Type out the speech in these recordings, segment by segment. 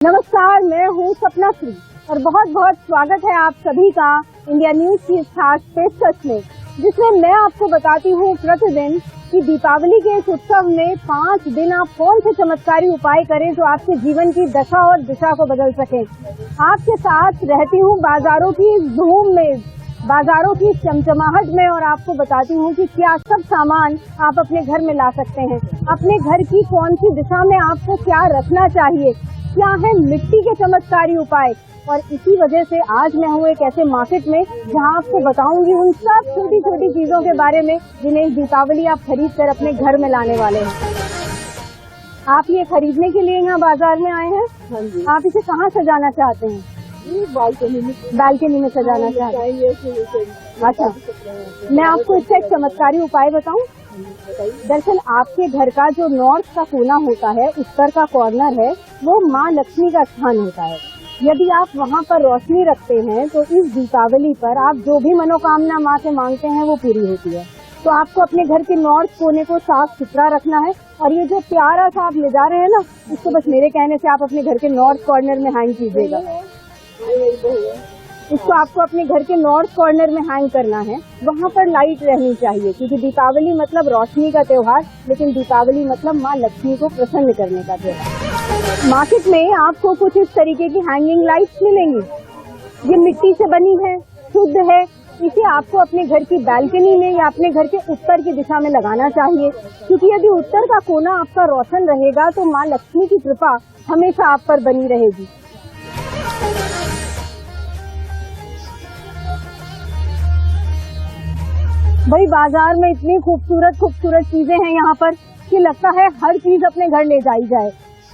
नमस्कार, मैं हूँ सपना श्री और बहुत बहुत स्वागत है आप सभी का इंडिया न्यूज की इस खास पेशकश में, जिसमें मैं आपको बताती हूँ प्रतिदिन कि दीपावली के इस उत्सव में 5 दिन आप कौन से चमत्कारी उपाय करें जो आपके जीवन की दशा और दिशा को बदल सके। आपके साथ रहती हूँ बाजारों की इस धूम में, बाजारों की चमचमाहट में, और आपको बताती हूँ कि क्या सब सामान आप अपने घर में ला सकते हैं। अपने घर की कौन सी दिशा में आपको क्या रखना चाहिए, क्या है मिट्टी के चमत्कारी उपाय। और इसी वजह से आज मैं हूँ एक ऐसे मार्केट में जहाँ आपको बताऊंगी उन सब छोटी छोटी चीजों के बारे में जिन्हें इस दीपावली आप खरीद कर अपने घर में लाने वाले हैं। आप ये खरीदने के लिए यहाँ बाजार में आए हैं? हाँ जी। आप इसे कहाँ सजाना चाहते हैं? बालकनी में सजाना चाहते हैं। अच्छा, मैं आपको इसका एक चमत्कारी उपाय बताऊं। दरअसल आपके घर का जो नॉर्थ का कोना होता है, उत्तर का कॉर्नर है, वो माँ लक्ष्मी का स्थान होता है। यदि आप वहाँ पर रोशनी रखते हैं तो इस दीपावली पर आप जो भी मनोकामना माँ से मांगते हैं वो पूरी होती है। तो आपको अपने घर के नॉर्थ कोने को साफ सुथरा रखना है। और ये जो प्यारा सा आप ले जा रहे हैं ना, इसको बस मेरे कहने से आप अपने घर के नॉर्थ कॉर्नर में हैंग कीजिएगा। इसको आपको अपने घर के नॉर्थ कॉर्नर में हैंग करना है। वहाँ पर लाइट रहनी चाहिए, क्योंकि दीपावली मतलब रोशनी का त्योहार, लेकिन दीपावली मतलब माँ लक्ष्मी को प्रसन्न करने का त्योहार। मार्केट में आपको कुछ इस तरीके की हैंगिंग लाइट्स मिलेंगी। ये मिट्टी से बनी है, शुद्ध है। इसे आपको अपने घर की बालकनी में या अपने घर के उत्तर की दिशा में लगाना चाहिए, क्योंकि यदि उत्तर का कोना आपका रोशन रहेगा तो माँ लक्ष्मी की कृपा हमेशा आप पर बनी रहेगी। भाई बाजार में इतनी खूबसूरत खूबसूरत चीजें हैं यहाँ पर कि लगता है हर चीज अपने घर ले जाई जाए।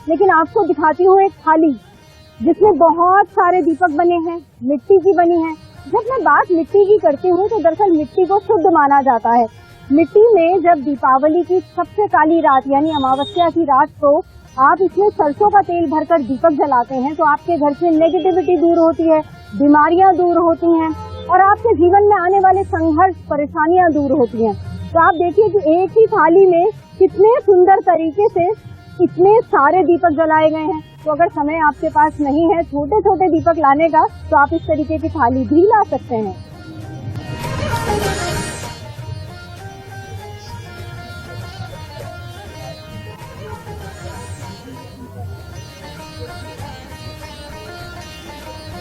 लेकिन आपको दिखाती हूँ एक थाली जिसमें बहुत सारे दीपक बने हैं, मिट्टी की बनी है। जब मैं बात मिट्टी की करती हूँ तो दरअसल मिट्टी को शुद्ध माना जाता है। मिट्टी में जब दीपावली की सबसे काली रात यानी अमावस्या की रात को आप इसमें सरसों का तेल भरकर दीपक जलाते हैं तो आपके घर से नेगेटिविटी दूर होती है, बीमारियां दूर होती हैं और आपके जीवन में आने वाले संघर्ष परेशानियां दूर होती हैं। तो आप देखिए कि एक ही थाली में कितने सुंदर तरीके से इतने सारे दीपक जलाए गए हैं। तो अगर समय आपके पास नहीं है छोटे छोटे दीपक लाने का, तो आप इस तरीके की थाली भी ला सकते हैं।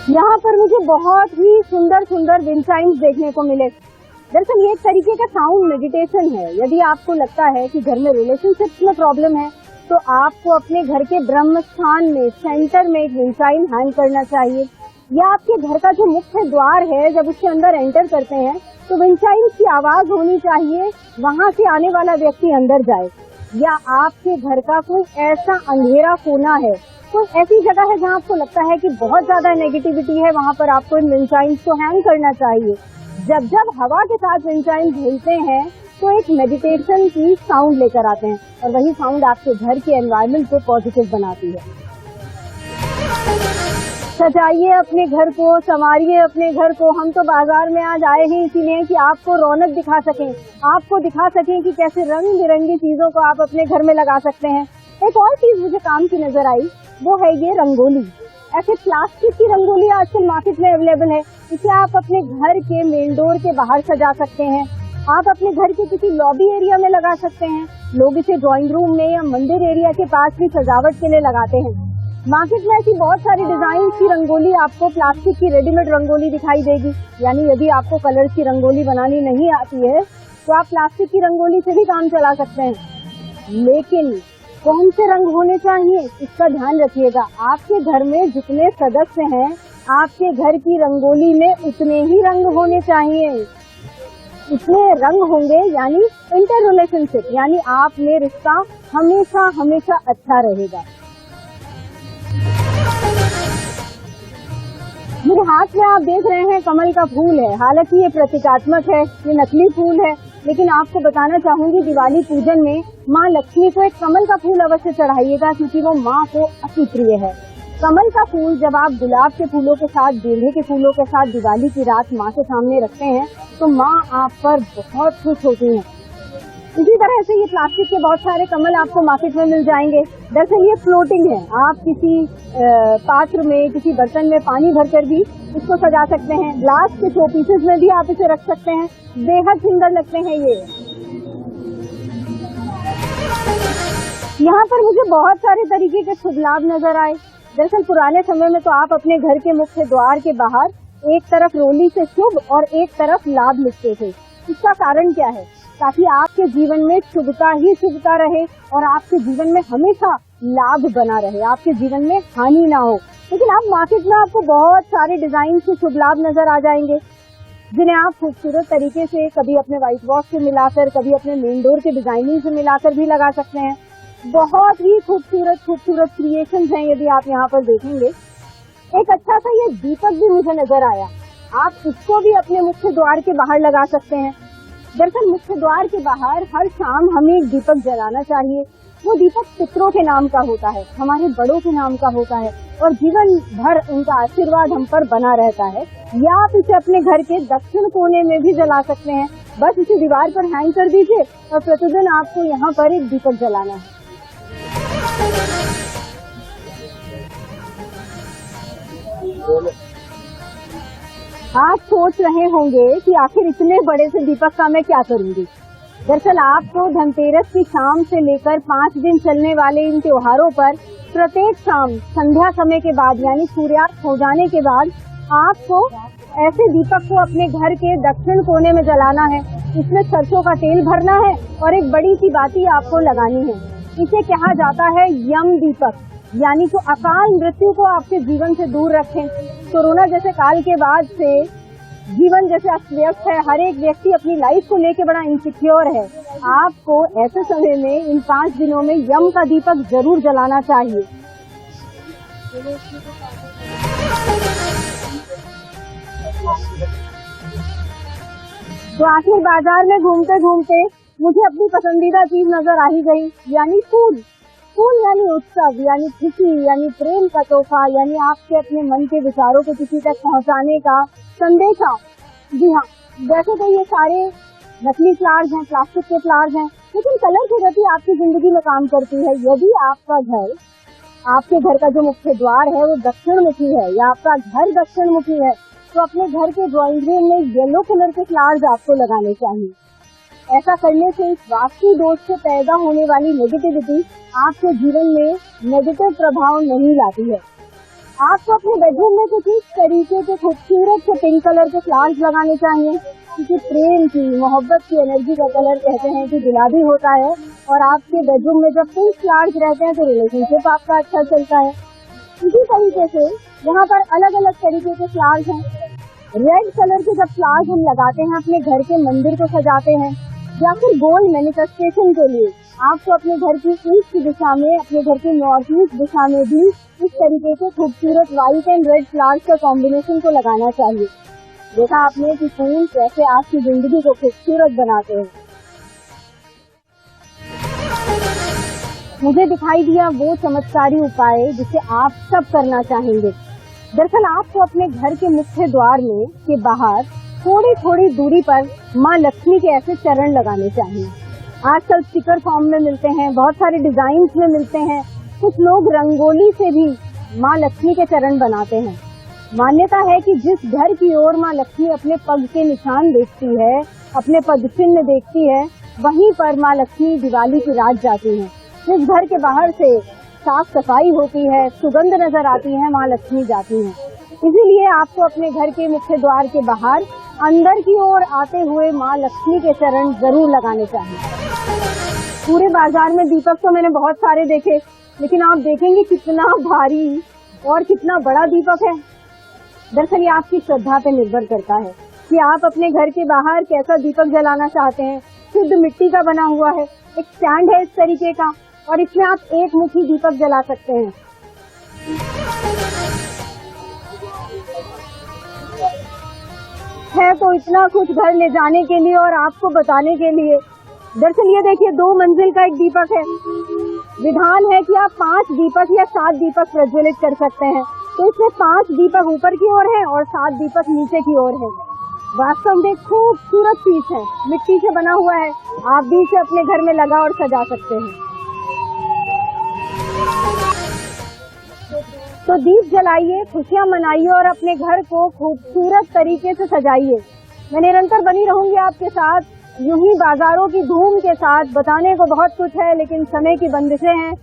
यहाँ पर मुझे बहुत ही सुंदर सुंदर विंड चाइम्स देखने को मिले। दरअसल ये एक तरीके का साउंड मेडिटेशन है। यदि आपको लगता है कि घर में रिलेशनशिप्स में प्रॉब्लम है तो आपको अपने घर के ब्रह्म स्थान में सेंटर में एक विंड चाइम हैंग करना चाहिए, या आपके घर का जो मुख्य द्वार है जब उसके अंदर एंटर करते हैं तो विंड चाइम की आवाज होनी चाहिए, वहां से आने वाला व्यक्ति अंदर जाए। या आपके घर का कोई ऐसा अंधेरा कोना है, कोई ऐसी जगह है जहाँ आपको लगता है कि बहुत ज्यादा नेगेटिविटी है, वहाँ पर आपको इन विंड चाइम्स को हैंग करना चाहिए। जब जब हवा के साथ विंड चाइम्स हिलते हैं तो एक मेडिटेशन की साउंड लेकर आते हैं और वही साउंड आपके घर के एनवायरनमेंट को पॉजिटिव बनाती है। सजाइए अपने घर को, संवारिए अपने घर को। हम तो बाजार में आज आए हैं इसीलिए कि आपको रौनक दिखा सकें, आपको दिखा सकें कि कैसे रंग बिरंगी चीजों को आप अपने घर में लगा सकते हैं। एक और चीज मुझे काम की नजर आई, वो है ये रंगोली। ऐसे प्लास्टिक की रंगोली आजकल मार्केट में अवेलेबल है। इसे आप अपने घर के मेन डोर के बाहर सजा सकते हैं, आप अपने घर के किसी लॉबी एरिया में लगा सकते हैं। लोग इसे ड्राइंग रूम में या मंदिर एरिया के पास भी सजावट के लिए लगाते हैं। मार्केट में ऐसी बहुत सारी डिजाइन की रंगोली आपको प्लास्टिक की रेडीमेड रंगोली दिखाई देगी। यानी यदि आपको कलर्स की रंगोली बनानी नहीं आती है तो आप प्लास्टिक की रंगोली से भी काम चला सकते हैं। लेकिन कौन से रंग होने चाहिए इसका ध्यान रखिएगा। आपके घर में जितने सदस्य हैं, आपके घर की रंगोली में उतने ही रंग होने चाहिए। इतने रंग होंगे यानी इंटर रिलेशनशिप, यानी आप में रिश्ता हमेशा हमेशा अच्छा रहेगा। मेरे हाथ में आप देख रहे हैं कमल का फूल है। हालांकि ये प्रतीकात्मक है, ये नकली फूल है, लेकिन आपको बताना चाहूंगी दिवाली पूजन में माँ लक्ष्मी को एक कमल का फूल अवश्य चढ़ाइएगा, क्योंकि वो माँ को अति प्रिय है। कमल का फूल जब आप गुलाब के फूलों के साथ, गेंदे के फूलों के साथ दिवाली की रात माँ के सामने रखते हैं तो माँ आप पर बहुत खुश होती हैं। इसी तरह से ये प्लास्टिक के बहुत सारे कमल आपको मार्केट में मिल जाएंगे। दरअसल ये फ्लोटिंग है, आप किसी पात्र में, किसी बर्तन में पानी भरकर भी इसको सजा सकते हैं। ग्लास के शो पीसेस में भी आप इसे रख सकते हैं, बेहद सुंदर लगते हैं ये। यहाँ पर मुझे बहुत सारे तरीके के शुभ लाभ नजर आए। दरअसल पुराने समय में तो आप अपने घर के मुख्य द्वार के बाहर एक तरफ रोली से शुभ और एक तरफ लाभ लिखते थे। इसका कारण क्या है? ताकि आपके जीवन में शुभता ही शुभता रहे और आपके जीवन में हमेशा लाभ बना रहे, आपके जीवन में हानि ना हो। लेकिन आप मार्केट में आपको बहुत सारे डिजाइन से शुभ लाभ नजर आ जाएंगे, जिन्हें आप खूबसूरत तरीके से कभी अपने व्हाइट वॉश से मिलाकर, कभी अपने मेन डोर के डिजाइनिंग से मिलाकर भी लगा सकते हैं। बहुत ही खूबसूरत खूबसूरत क्रिएशंस हैं। यदि आप यहाँ पर देखेंगे, एक अच्छा सा ये दीपक भी मुझे नजर आया, आप इसको भी अपने मुख्य द्वार के बाहर लगा सकते हैं। दरअसल मुख्य द्वार के बाहर हर शाम हमें एक दीपक जलाना चाहिए। वो दीपक पितरों के नाम का होता है, हमारे बड़ों के नाम का होता है और जीवन भर उनका आशीर्वाद हम पर बना रहता है। या आप इसे अपने घर के दक्षिण कोने में भी जला सकते हैं। बस इसे दीवार पर हैंग कर दीजिए और प्रतिदिन आपको यहाँ पर एक दीपक जलाना है। आप सोच रहे होंगे कि आखिर इतने बड़े से दीपक का मैं क्या करूंगी। दरअसल आपको धनतेरस की शाम से लेकर 5 दिन चलने वाले इन त्योहारों पर प्रत्येक शाम संध्या समय के बाद यानी सूर्यास्त हो जाने के बाद आपको ऐसे दीपक को अपने घर के दक्षिण कोने में जलाना है। इसमें सरसों का तेल भरना है और एक बड़ी सी बाती आपको लगानी है। इसे कहा जाता है यम दीपक, यानी तो अकाल मृत्यु को आपके जीवन से दूर रखें। कोरोना जैसे काल के बाद से जीवन जैसे अस्त व्यस्त है, हर एक व्यक्ति अपनी लाइफ को लेके बड़ा इनसिक्योर है। आपको ऐसे समय में इन 5 दिनों में यम का दीपक जरूर जलाना चाहिए। तो आखिर बाजार में घूमते घूमते मुझे अपनी पसंदीदा चीज नजर आ ही गई, यानी फूल। फूल यानी उत्सव, यानी खुशी, यानी प्रेम का तोहफा, यानी आपके अपने मन के विचारों को किसी तक पहुंचाने का संदेशा। जी हाँ, वैसे तो ये सारे नकली फ्लावर्स हैं, प्लास्टिक के फ्लावर्स हैं, लेकिन कलर की गति आपकी जिंदगी में काम करती है। यदि आपका घर, आपके घर का जो मुख्य द्वार है वो दक्षिण मुखी है या आपका घर दक्षिण मुखी है, तो अपने घर के ड्राइंग रूम में येलो कलर के फ्लावर्स आपको लगाने चाहिए। ऐसा करने से इस वास्तु दोष से पैदा होने वाली नेगेटिविटी आपके जीवन में नेगेटिव प्रभाव नहीं लाती है। आपको अपने बेडरूम में कुछ इस तरीके के खूबसूरत से पिंक कलर के फ्लावर्स लगाने चाहिए, क्योंकि प्रेम की, मोहब्बत की एनर्जी का कलर कहते हैं कि गुलाबी होता है और आपके बेडरूम में जब पिंक फ्लावर्स रहते हैं तो रिलेशनशिप आपका अच्छा चलता है। इसी तरीके से यहाँ पर अलग अलग तरीके के फ्लावर्स हैं। रेड कलर के जब फ्लावर्स हम लगाते हैं अपने घर के मंदिर को सजाते हैं, या फिर गोल मैनिफेस्टेशन के लिए आपको अपने घर की ईस्ट दिशा में, अपने घर की नॉर्थ ईस्ट दिशा में भी इस तरीके के खूबसूरत व्हाइट एंड रेड फ्लावर्स का कॉम्बिनेशन को लगाना चाहिए। देखा आपने कि फूल कैसे आपकी जिंदगी को खूबसूरत बनाते हैं। मुझे दिखाई दिया वो चमत्कारी उपाय जिसे आप सब करना चाहेंगे। दरअसल आपको अपने घर के मुख्य द्वार में के बाहर थोड़ी थोड़ी दूरी पर माँ लक्ष्मी के ऐसे चरण लगाने चाहिए। आजकल स्टिकर फॉर्म में मिलते हैं, बहुत सारे डिजाइन में मिलते हैं। कुछ लोग रंगोली से भी माँ लक्ष्मी के चरण बनाते हैं। मान्यता है कि जिस घर की ओर माँ लक्ष्मी अपने पग के निशान देखती है, अपने पद चिन्ह देखती है, वहीं पर माँ लक्ष्मी दिवाली की रात जाती है। जिस घर के बाहर से साफ सफाई होती है, सुगंध नजर आती है, माँ लक्ष्मी जाती है। इसीलिए आपको अपने घर के मुख्य द्वार के बाहर अंदर की ओर आते हुए माँ लक्ष्मी के चरण जरूर लगाने चाहिए। पूरे बाजार में दीपक तो मैंने बहुत सारे देखे, लेकिन आप देखेंगे कितना भारी और कितना बड़ा दीपक है। दरअसल ये आपकी श्रद्धा पे निर्भर करता है कि आप अपने घर के बाहर कैसा दीपक जलाना चाहते हैं। शुद्ध मिट्टी का बना हुआ है, एक स्टैंड है इस तरीके का, और इसमें आप एक मुखी दीपक जला सकते हैं। है तो इतना कुछ घर ले जाने के लिए और आपको बताने के लिए। दरअसल ये देखिए 2 मंजिल का एक दीपक है। विधान है कि आप 5 दीपक या 7 दीपक प्रज्वलित कर सकते हैं। तो इसमें 5 दीपक ऊपर की ओर है और 7 दीपक नीचे की ओर है। वास्तव में खूबसूरत पीस है, मिट्टी से बना हुआ है, आप भी इसे अपने घर में लगा और सजा सकते हैं। तो दीप जलाइए, खुशियां मनाइए और अपने घर को खूबसूरत तरीके से सजाइए। मैं निरंतर बनी रहूंगी आपके साथ, यूं ही बाजारों की धूम के साथ। बताने को बहुत कुछ है लेकिन समय की बंदिशें हैं।